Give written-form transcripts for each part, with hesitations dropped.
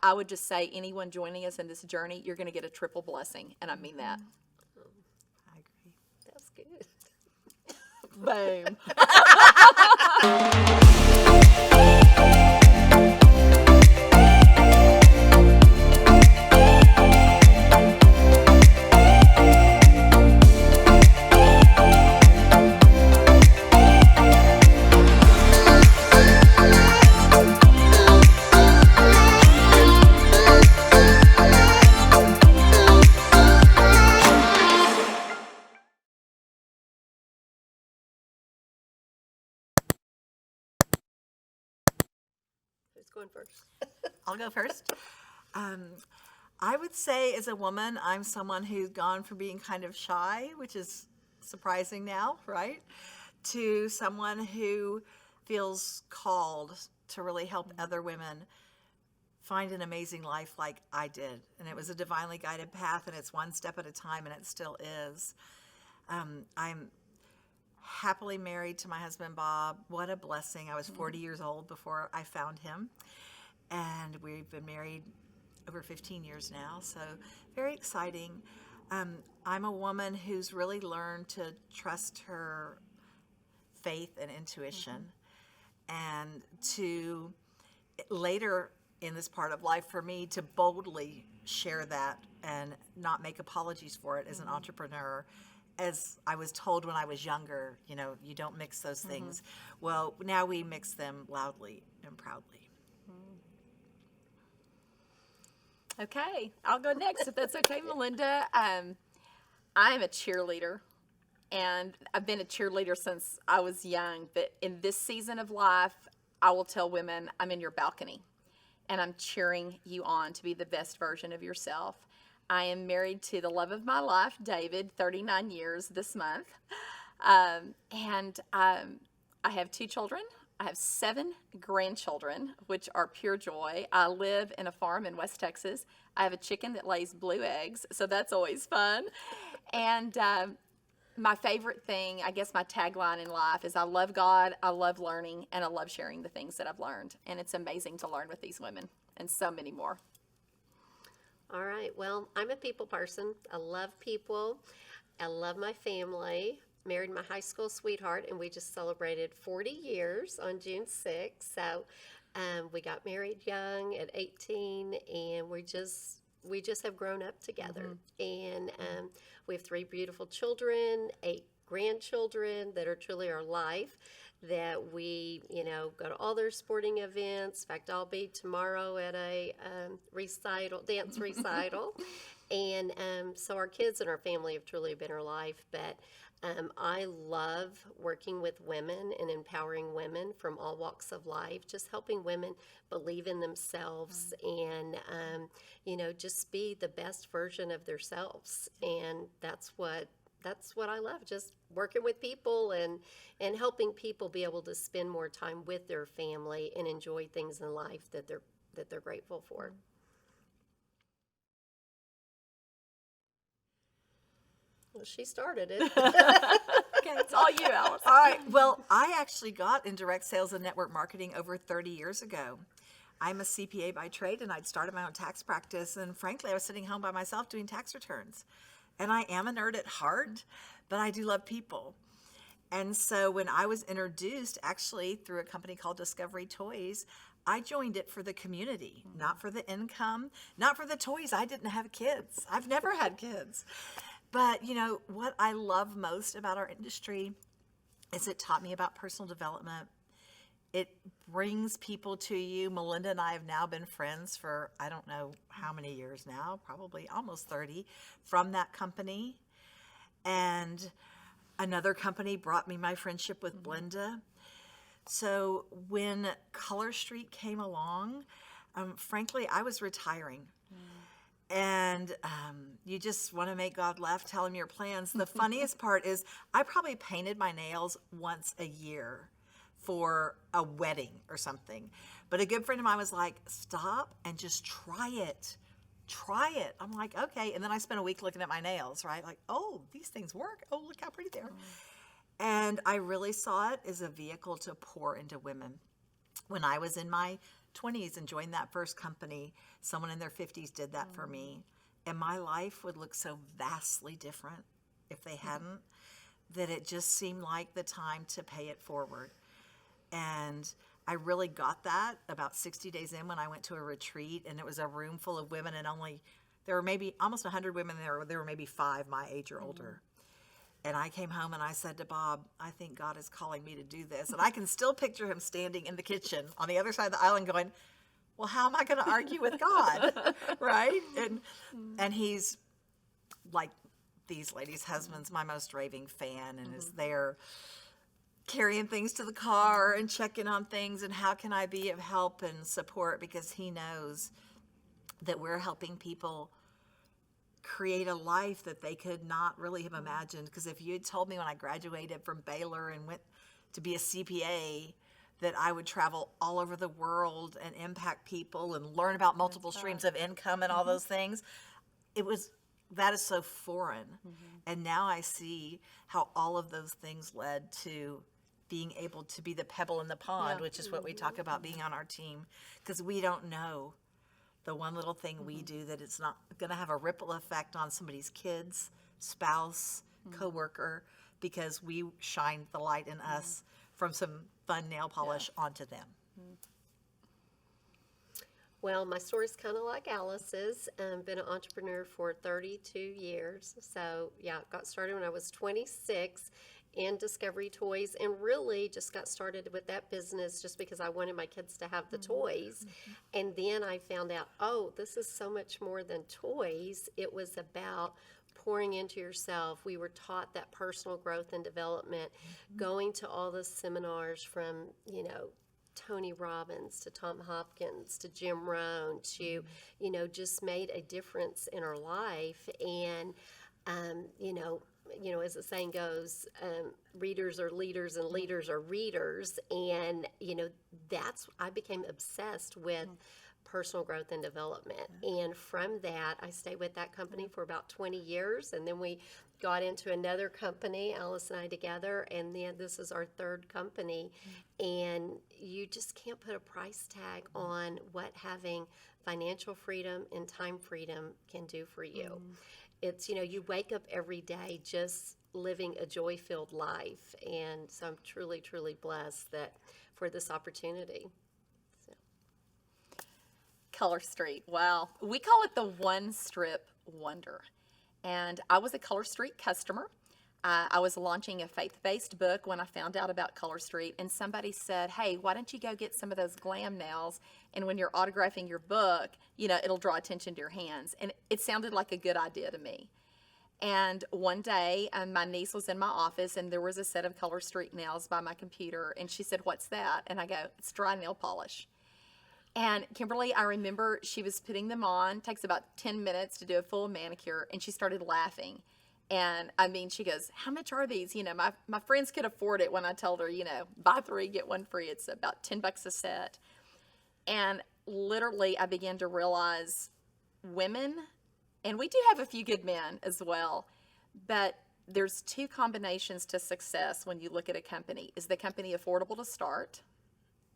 I would just say anyone joining us in this journey, you're going to get a triple blessing, and I mean that. I agree. That's good. Boom. Who's going first? I'll go first. I would say as a woman, I'm someone who's gone from being kind of shy, which is surprising now, right? To someone who feels called to really help other women find an amazing life like I did. And it was a divinely guided path, and it's one step at a time, and it still is. I'm happily married to my husband, Bob. What a blessing. I was 40 years old before I found him. And we've been married over 15 years now, so very exciting. I'm a woman who's really learned to trust her faith and intuition, and to later in this part of life for me to boldly share that and not make apologies for it as an entrepreneur. As I was told when I was younger, you don't mix those things. Well, now we mix them loudly and proudly. Okay, I'll go next if that's okay, Melynda. I am a cheerleader, and I've been a cheerleader since I was young. But in this season of life, I will tell women, I'm in your balcony, and I'm cheering you on to be the best version of yourself. I am married to the love of my life, David, 39 years this month. And I have 2 children. I have 7 grandchildren, which are pure joy. I live in a farm in West Texas. I have a chicken that lays blue eggs, so that's always fun. And my favorite thing, I guess my tagline in life is I love God, I love learning, and I love sharing the things that I've learned. And it's amazing to learn with these women and so many more. All right. Well, I'm a people person. I love people. I love my family. Married my high school sweetheart, and we just celebrated 40 years on June 6th. So we got married young at 18, and we just have grown up together. And we have 3 beautiful children, 8 grandchildren that are truly our life. That we, go to all their sporting events. In fact, I'll be tomorrow at a dance recital. And so our kids and our family have truly been our life. But I love working with women and empowering women from all walks of life, just helping women believe in themselves and, just be the best version of themselves. And that's what I love, just working with people and helping people be able to spend more time with their family and enjoy things in life that they're grateful for. Well, she started it. Okay, it's all you, Alice. All right. Well, I actually got in direct sales and network marketing over 30 years ago. I'm a CPA by trade, and I'd started my own tax practice. And frankly, I was sitting home by myself doing tax returns. And I am a nerd at heart, but I do love people. And so when I was introduced, actually through a company called Discovery Toys, I joined it for the community, not for the income, not for the toys. I didn't have kids. I've never had kids. But, what I love most about our industry is it taught me about personal development. It brings people to you. Melynda and I have now been friends for, I don't know how many years now, probably almost 30, from that company. And another company brought me my friendship with Blenda. So when Color Street came along, frankly, I was retiring. And you just want to make God laugh, tell him your plans. The funniest part is I probably painted my nails once a year for a wedding or something. But a good friend of mine was like, stop and just try it. Try it. I'm like, okay. And then I spent a week looking at my nails, right? Like, oh, these things work. Oh, look how pretty they are. And I really saw it as a vehicle to pour into women. When I was in my 20s and joined that first company, someone in their 50s did that for me. And my life would look so vastly different if they hadn't, that it just seemed like the time to pay it forward. And I really got that about 60 days in when I went to a retreat, and it was a room full of women, and there were maybe almost 100 women there. There were maybe 5 my age or older. And I came home and I said to Bob, I think God is calling me to do this. And I can still picture him standing in the kitchen on the other side of the island going, well, how am I going to argue with God? Right? And he's like these ladies' husbands, my most raving fan, and is there carrying things to the car and checking on things, and how can I be of help and support, because he knows that we're helping people create a life that they could not really have imagined. Because if you had told me when I graduated from Baylor and went to be a CPA that I would travel all over the world and impact people and learn about multiple streams of income and all those things, that is so foreign. And now I see how all of those things led to being able to be the pebble in the pond, which is what we talk about being on our team, because we don't know the one little thing we do that it's not going to have a ripple effect on somebody's kids, spouse, coworker, because we shine the light in us from some fun nail polish onto them. Well, my story's kind of like Alice's. Been an entrepreneur for 32 years. So, yeah, got started when I was 26 in Discovery Toys, and really just got started with that business just because I wanted my kids to have the toys. And then I found out, oh, this is so much more than toys. It was about pouring into yourself. We were taught that personal growth and development, going to all the seminars from, Tony Robbins to Tom Hopkins to Jim Rohn to, just made a difference in our life. And, as the saying goes, readers are leaders and leaders are readers. And, I became obsessed with personal growth and development. And from that, I stayed with that company for about 20 years. And then we got into another company, Alice and I together. And then this is our third company. And you just can't put a price tag on what having financial freedom and time freedom can do for you. It's, you wake up every day just living a joy-filled life. And so I'm truly, truly blessed for this opportunity. Color Street. Wow. We call it the one strip wonder. And I was a Color Street customer. I was launching a faith-based book when I found out about Color Street, and somebody said, hey, why don't you go get some of those glam nails, and when you're autographing your book, it'll draw attention to your hands. And it sounded like a good idea to me. And one day, my niece was in my office, and there was a set of Color Street nails by my computer, and she said, what's that? And I go, it's dry nail polish. And Kimberly, I remember she was putting them on. It takes about 10 minutes to do a full manicure, and she started laughing. And she goes, how much are these? My friends could afford it when I told her, buy 3, get 1 free. It's about $10 a set. And literally I began to realize women, and we do have a few good men as well, but there's 2 combinations to success when you look at a company. Is the company affordable to start?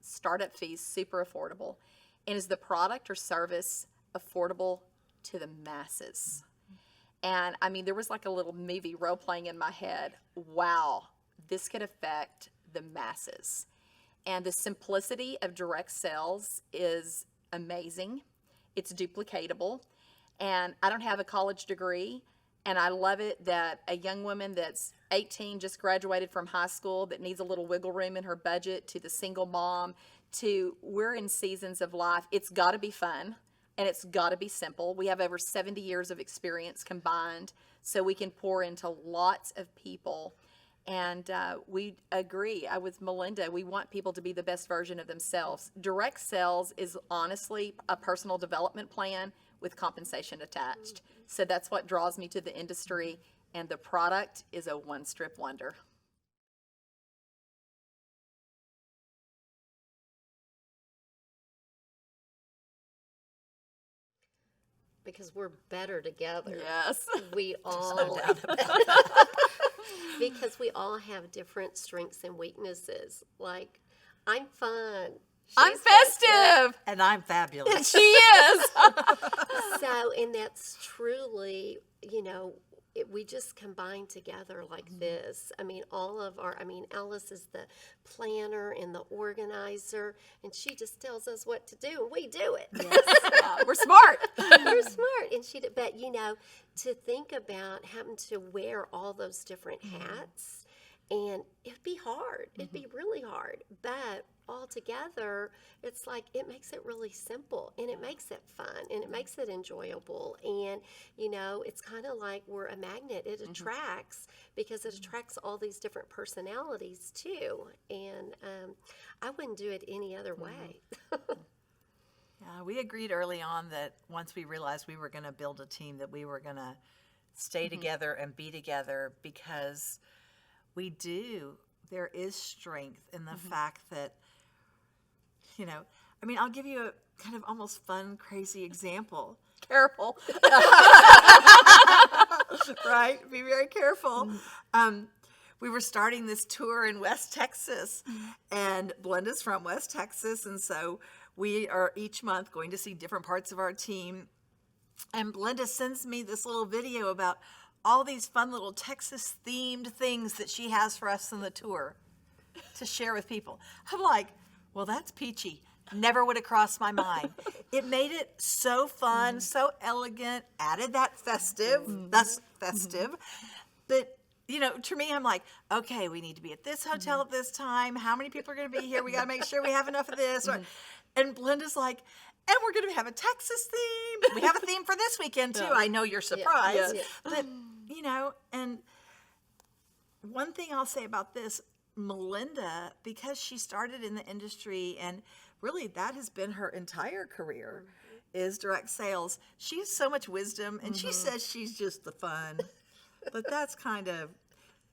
Startup fees, super affordable. And is the product or service affordable to the masses? And there was like a little movie role playing in my head. Wow, this could affect the masses. And the simplicity of direct sales is amazing. It's duplicatable. And I don't have a college degree. And I love it that a young woman that's 18, just graduated from high school, that needs a little wiggle room in her budget, to the single mom, to we're in seasons of life. It's got to be fun. And it's got to be simple. We have over 70 years of experience combined, so we can pour into lots of people. And we agree with Melynda. We want people to be the best version of themselves. Direct sales is honestly a personal development plan with compensation attached. So that's what draws me to the industry. And the product is a one-strip wonder. Because we're better together. Yes. We all, No doubt about it. because we all have different strengths and weaknesses. Like, I'm fun. I'm festive. And I'm fabulous. She is. So, and that's truly, we just combine together like this. I mean, Alice is the planner and the organizer, and she just tells us what to do, and we do it. Yeah, we're smart. You're smart. And but to think about having to wear all those different hats, and it'd be hard. It'd be really hard. But all together, it's like it makes it really simple, and it makes it fun, and it makes it enjoyable. And, it's kind of like we're a magnet. It attracts because it attracts all these different personalities too. And I wouldn't do it any other way. Yeah, we agreed early on that once we realized we were going to build a team, that we were going to stay together and be together, because there is strength in the fact that, I'll give you a kind of almost fun, crazy example. Careful. Right? Be very careful. We were starting this tour in West Texas, and Blenda's from West Texas, and so we are each month going to see different parts of our team. And Blenda sends me this little video about all these fun little Texas-themed things that she has for us in the tour to share with people. I'm like, well, that's peachy. Never would have crossed my mind. It made it so fun, so elegant, added that festive, thus festive. But, to me, I'm like, okay, we need to be at this hotel at this time. How many people are going to be here? We got to make sure we have enough of this. And Blenda's like, and we're going to have a Texas theme. We have a theme for this weekend, too. I know you're surprised. Yeah. But, and one thing I'll say about this, Melynda, because she started in the industry, and really that has been her entire career, is direct sales. She has so much wisdom, and she says she's just the fun. But that's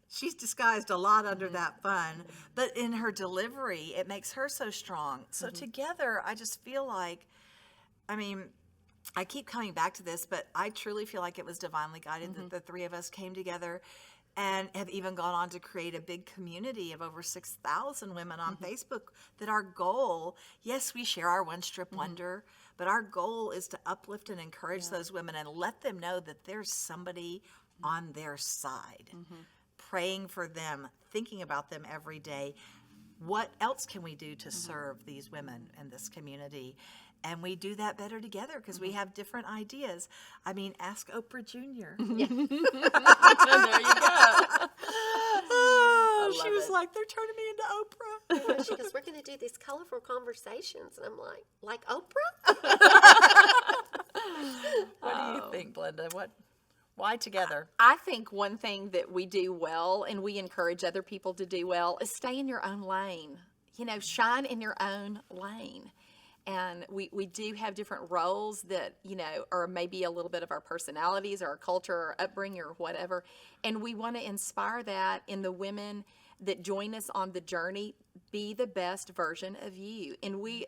she's disguised a lot under that fun. But in her delivery, it makes her so strong. So together, I just feel like, I keep coming back to this, but I truly feel like it was divinely guided that the three of us came together and have even gone on to create a big community of over 6,000 women on Facebook, that our goal, yes, we share our one strip wonder, but our goal is to uplift and encourage those women and let them know that there's somebody on their side, praying for them, thinking about them every day. What else can we do to serve these women in this community? And we do that better together because we have different ideas. Ask Oprah Jr. There you go. She was like, they're turning me into Oprah. She goes, we're going to do these colorful conversations. And I'm like Oprah? What do you think, Blenda? Why together? I think one thing that we do well, and we encourage other people to do well, is stay in your own lane. Shine in your own lane. And we do have different roles that, are maybe a little bit of our personalities or our culture or upbringing or whatever. And we want to inspire that in the women that join us on the journey. Be the best version of you. And we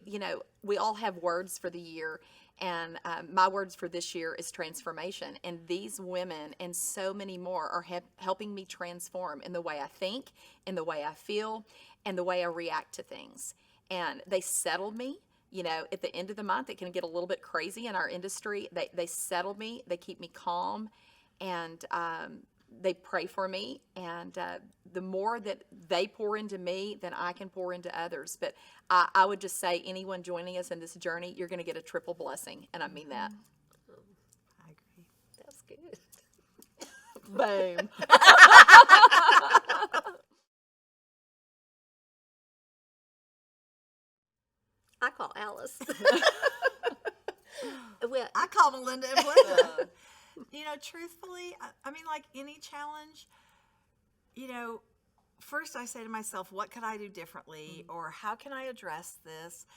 all have words for the year. And my words for this year is transformation. And these women and so many more are helping me transform in the way I think, in the way I feel, and the way I react to things. And they settled me. At the end of the month, it can get a little bit crazy in our industry. They settle me. They keep me calm. And they pray for me. And the more that they pour into me, then I can pour into others. But I would just say anyone joining us in this journey, you're going to get a triple blessing. And I mean that. I agree. That's good. Boom. I call Alice. Well, I call Melynda and Blenda. Truthfully, like any challenge, first I say to myself, what could I do differently? Or how can I address this?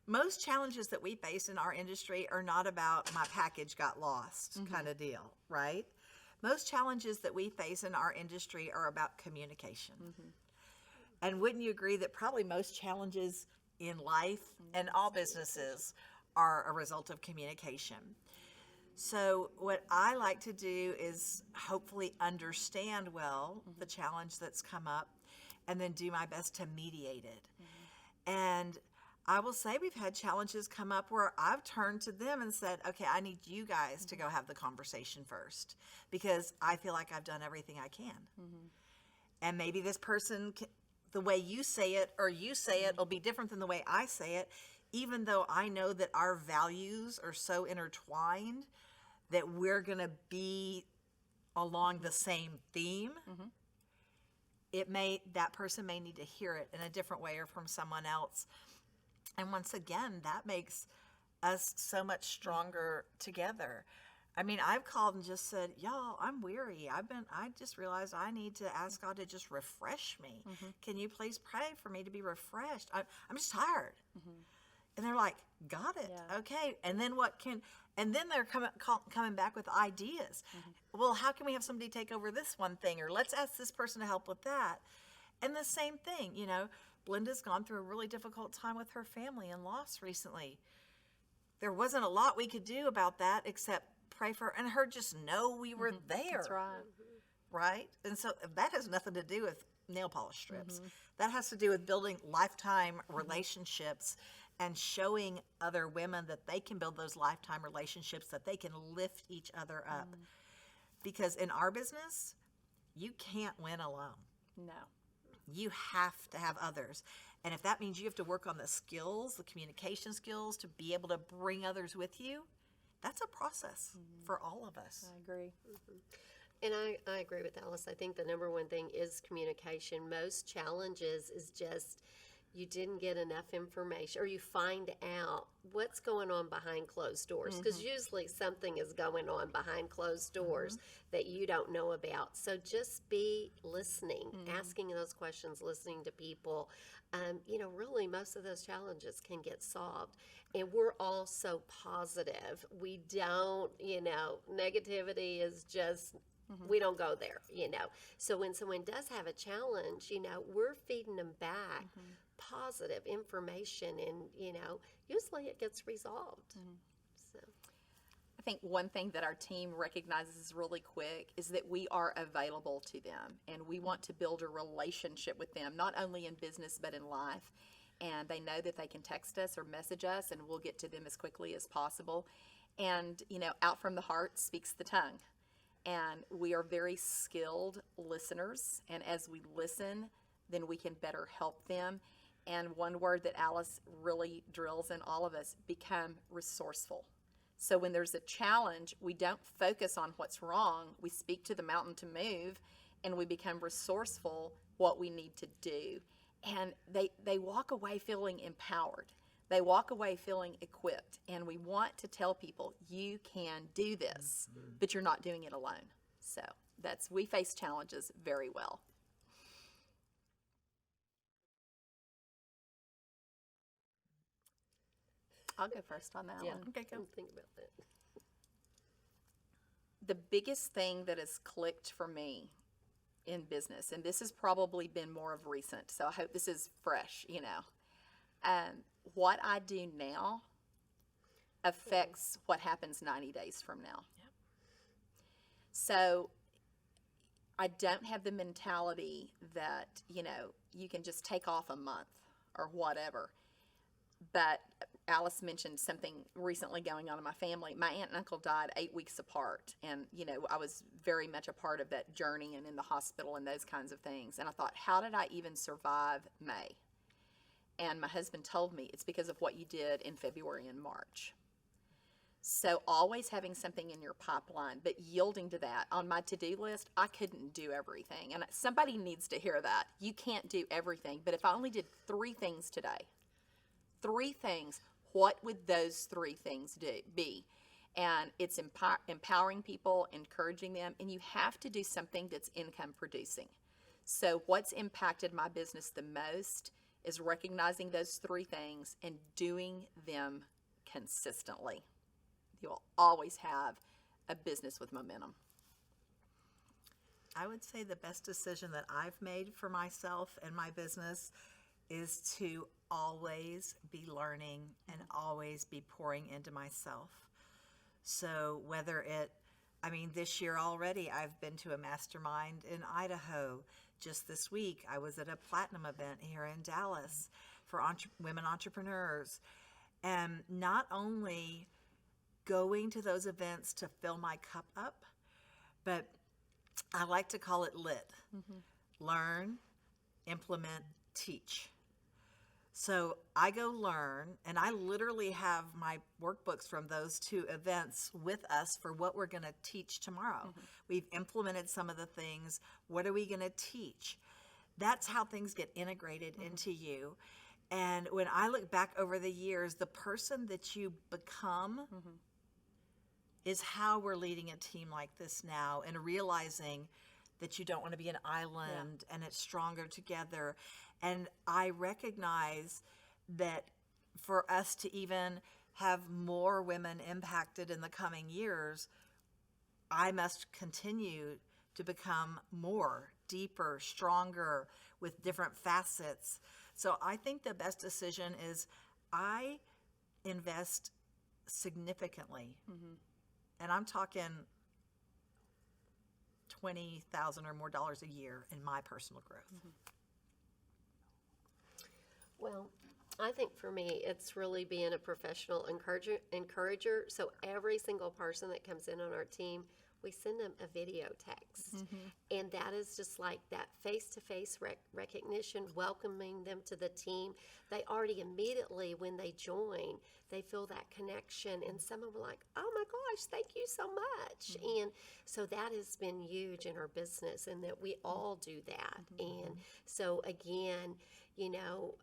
Most challenges that we face in our industry are not about my package got lost kind of deal, right? Most challenges that we face in our industry are about communication. And wouldn't you agree that probably most challenges in life and all businesses are a result of communication? So what I like to do is hopefully understand well the challenge that's come up and then do my best to mediate it. And I will say we've had challenges come up where I've turned to them and said, okay, I need you guys to go have the conversation first because I feel like I've done everything I can. And maybe this person, the way you say it or you say it will be different than the way I say it, even though I know that our values are so intertwined that we're going to be along the same theme. That person may need to hear it in a different way or from someone else. And once again, that makes us so much stronger together. I mean, I've called and just said, y'all, I'm weary. I just realized I need to ask God to just refresh me. Can you please pray for me to be refreshed? I'm just tired. And they're like, got it. Yeah. Okay. And then and then they're coming back with ideas. Well, how can we have somebody take over this one thing? Or let's ask this person to help with that. And the same thing, Blenda's gone through a really difficult time with her family and loss recently. There wasn't a lot we could do about that except pray for her and her just know we were there. That's right. Right? And so that has nothing to do with nail polish strips. That has to do with building lifetime relationships and showing other women that they can build those lifetime relationships, that they can lift each other up. Because in our business, you can't win alone. No. You have to have others. And if that means you have to work on the skills, the communication skills, to be able to bring others with you, that's a process for all of us. I agree. And I agree with Alice. I think the number one thing is communication. Most challenges is just you didn't get enough information, or you find out what's going on behind closed doors, because usually something is going on behind closed doors that you don't know about. So just be listening, asking those questions, listening to people. Really most of those challenges can get solved. And we're all so positive. We don't, negativity is just, we don't go there, So when someone does have a challenge, we're feeding them back positive information, and usually it gets resolved. So I think one thing that our team recognizes really quick is that we are available to them, and we want to build a relationship with them, not only in business but in life. And they know that they can text us or message us, and we'll get to them as quickly as possible. And out from the heart speaks the tongue, and we are very skilled listeners, and as we listen, then we can better help them. And one word that Alice really drills in all of us: become resourceful. So when there's a challenge, we don't focus on what's wrong. We speak to the mountain to move, and we become resourceful what we need to do. And they walk away feeling empowered. They walk away feeling equipped. And we want to tell people, you can do this, but you're not doing it alone. So we face challenges very well. I'll go first on that one. Okay, go. think about that. The biggest thing that has clicked for me in business, and this has probably been more of recent, so I hope this is fresh, what I do now affects what happens 90 days from now. Yep. So I don't have the mentality that, you can just take off a month or whatever. But Alice mentioned something recently going on in my family. My aunt and uncle died 8 weeks apart. And, I was very much a part of that journey and in the hospital and those kinds of things. And I thought, how did I even survive May? And my husband told me it's because of what you did in February and March. So always having something in your pipeline, but yielding to that. On my to-do list, I couldn't do everything. And somebody needs to hear that. You can't do everything. But if I only did 3 things today, 3 things, what would those 3 things be? And it's empowering people, encouraging them, and you have to do something that's income producing. So what's impacted my business the most is recognizing those 3 things and doing them consistently. You will always have a business with momentum. I would say the best decision that I've made for myself and my business is to always be learning and always be pouring into myself. So this year already, I've been to a mastermind in Idaho. Just this week, I was at a platinum event here in Dallas. for women entrepreneurs. And not only going to those events to fill my cup up, but I like to call it LIT. Learn, implement, teach. So I go learn, and I literally have my workbooks from those 2 events with us for what we're going to teach tomorrow. We've implemented some of the things. What are we going to teach? That's how things get integrated into you. And when I look back over the years, the person that you become is how we're leading a team like this now, and realizing that you don't want to be an island and it's stronger together. And I recognize that for us to even have more women impacted in the coming years, I must continue to become more, deeper, stronger, with different facets. So I think the best decision is I invest significantly, and I'm talking $20,000 or more a year in my personal growth. Well, I think for me, it's really being a professional encourager. So every single person that comes in on our team, we send them a video text. And that is just like that face-to-face recognition, welcoming them to the team. They already immediately, when they join, they feel that connection. And some of them are like, oh my gosh, thank you so much. And so that has been huge in our business, and that we all do that. And so again, you know,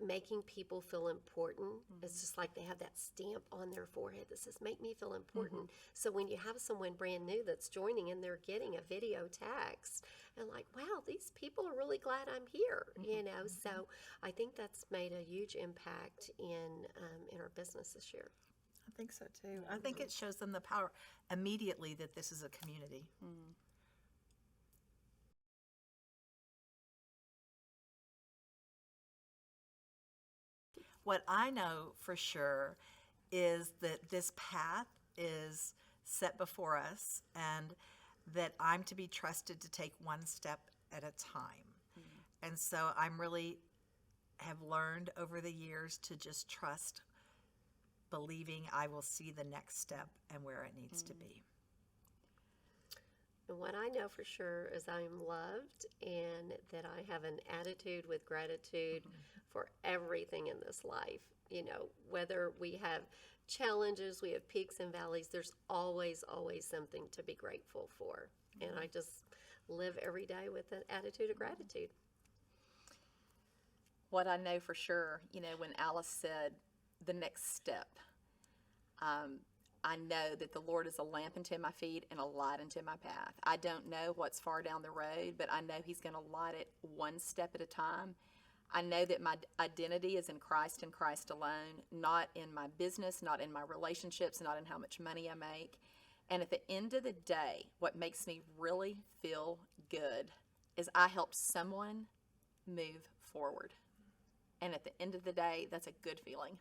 making people feel important. It's just like they have that stamp on their forehead that says, make me feel important. So when you have someone brand new that's joining and they're getting a video text, and like, wow, these people are really glad I'm here, you know. So I think that's made a huge impact in our business this year. I think so too. I think it shows them the power immediately that this is a community. What I know for sure is that this path is set before us, and that I'm to be trusted to take one step at a time. And so I'm really have learned over the years to just trust, believing I will see the next step and where it needs to be. And what I know for sure is I am loved, and that I have an attitude with gratitude for everything in this life. You know, whether we have challenges, we have peaks and valleys, there's always something to be grateful for. And I just live every day with an attitude of gratitude. What I know for sure, you know, when Alice said the next step, I know that the Lord is a lamp unto my feet and a light unto my path. I don't know what's far down the road, but I know He's going to light it one step at a time. I know that my identity is in Christ and Christ alone, not in my business, not in my relationships, not in how much money I make. And at the end of the day, what makes me really feel good is I helped someone move forward. And at the end of the day, that's a good feeling.